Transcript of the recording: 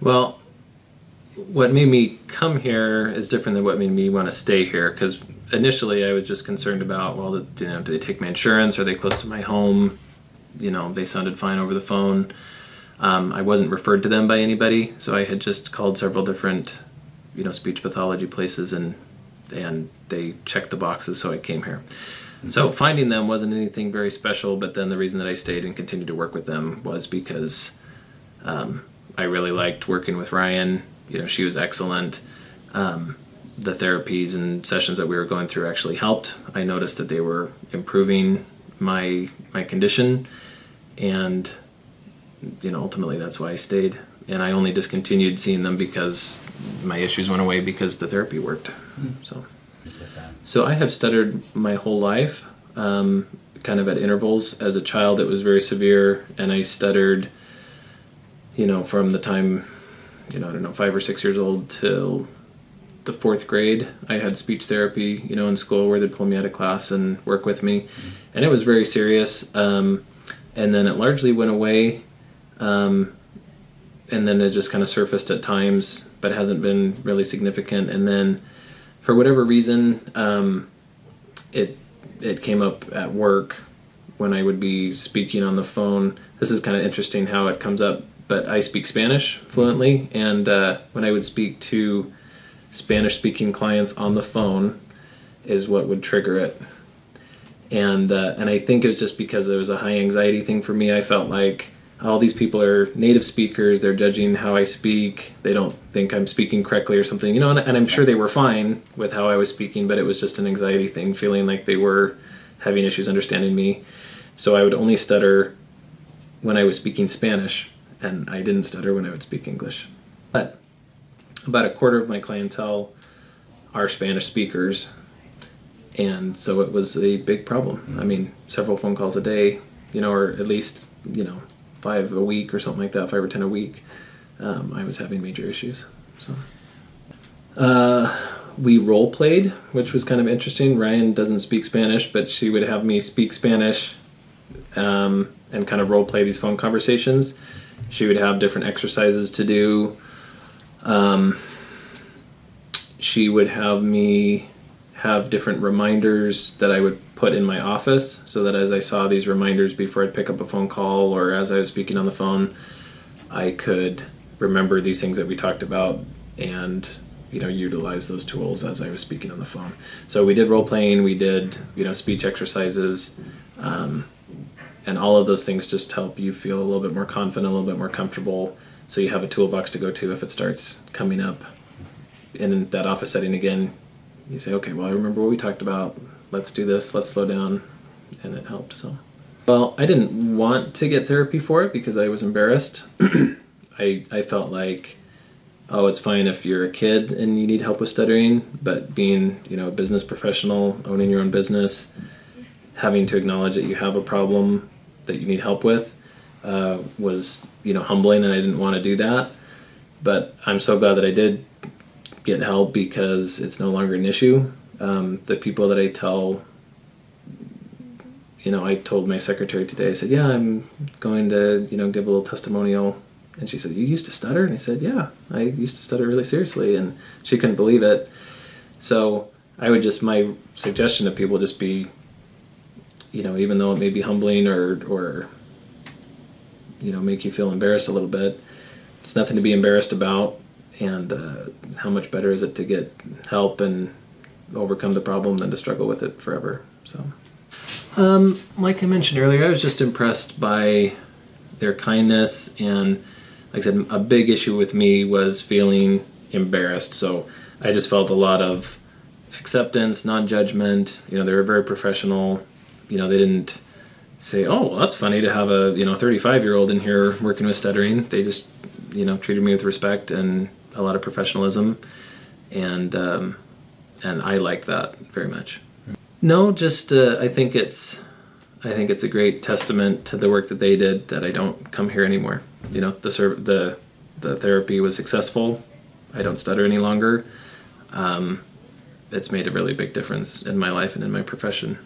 Well, what made me come here is different than what made me want to stay here, because initially I was just concerned about, well, do they take my insurance? Are they close to my home? They sounded fine over the phone. I wasn't referred to them by anybody, so I had just called several different, speech pathology places, and they checked the boxes, so I came here. So finding them wasn't anything very special, but then the reason that I stayed and continued to work with them was because I really liked working with Ryan. She was excellent. The therapies and sessions that we were going through actually helped. I noticed that they were improving my condition, and ultimately that's why I stayed. And I only discontinued seeing them because my issues went away because the therapy worked. So I have stuttered my whole life, kind of at intervals. As a child, it was very severe, and I stuttered, from the time, 5 or 6 years old till the 4th grade. I had speech therapy, in school, where they'd pull me out of class and work with me, and it was very serious. And then it largely went away, and then it just kind of surfaced at times, but hasn't been really significant. And then, for whatever reason, it came up at work when I would be speaking on the phone. This is kind of interesting how it comes up, but I speak Spanish fluently, and when I would speak to Spanish-speaking clients on the phone is what would trigger it. And I think it was just because it was a high anxiety thing for me. I felt like all these people are native speakers, they're judging how I speak, they don't think I'm speaking correctly or something, and I'm sure they were fine with how I was speaking, but it was just an anxiety thing, feeling like they were having issues understanding me. So I would only stutter when I was speaking Spanish, and I didn't stutter when I would speak English. But about a quarter of my clientele are Spanish speakers, and so it was a big problem. I mean, several phone calls a day, or at least, 5 a week or something like that, 5 or 10 a week. I was having major issues. So we role played, which was kind of interesting. Ryan doesn't speak Spanish, but she would have me speak Spanish and kind of role play these phone conversations. She would have different exercises to do. She would have me have different reminders that I would put in my office, so that as I saw these reminders before I'd pick up a phone call or as I was speaking on the phone, I could remember these things that we talked about and utilize those tools as I was speaking on the phone. So we did role playing, we did speech exercises, and all of those things just help you feel a little bit more confident, a little bit more comfortable, so you have a toolbox to go to if it starts coming up in that office setting again. You say, okay, well, I remember what we talked about. Let's do this. Let's slow down. And it helped. So, well, I didn't want to get therapy for it because I was embarrassed. I felt like, oh, it's fine if you're a kid and you need help with stuttering, but being, a business professional, owning your own business, having to acknowledge that you have a problem that you need help with was, humbling, and I didn't want to do that. But I'm so glad that I did get help because it's no longer an issue. The people that I tell, I told my secretary today, I said, yeah, I'm going to, give a little testimonial. And she said, you used to stutter? And I said, yeah, I used to stutter really seriously. And she couldn't believe it. So my suggestion to people just be, even though it may be humbling or make you feel embarrassed a little bit, it's nothing to be embarrassed about. And how much better is it to get help and overcome the problem than to struggle with it forever? So, like I mentioned earlier, I was just impressed by their kindness, and like I said, a big issue with me was feeling embarrassed. So I just felt a lot of acceptance, non-judgment. They were very professional. They didn't say, oh, well, that's funny to have a 35-year-old in here working with stuttering. They just treated me with respect and a lot of professionalism, and I like that very much. No, just I think it's a great testament to the work that they did that I don't come here anymore. The therapy was successful. I don't stutter any longer. It's made a really big difference in my life and in my profession.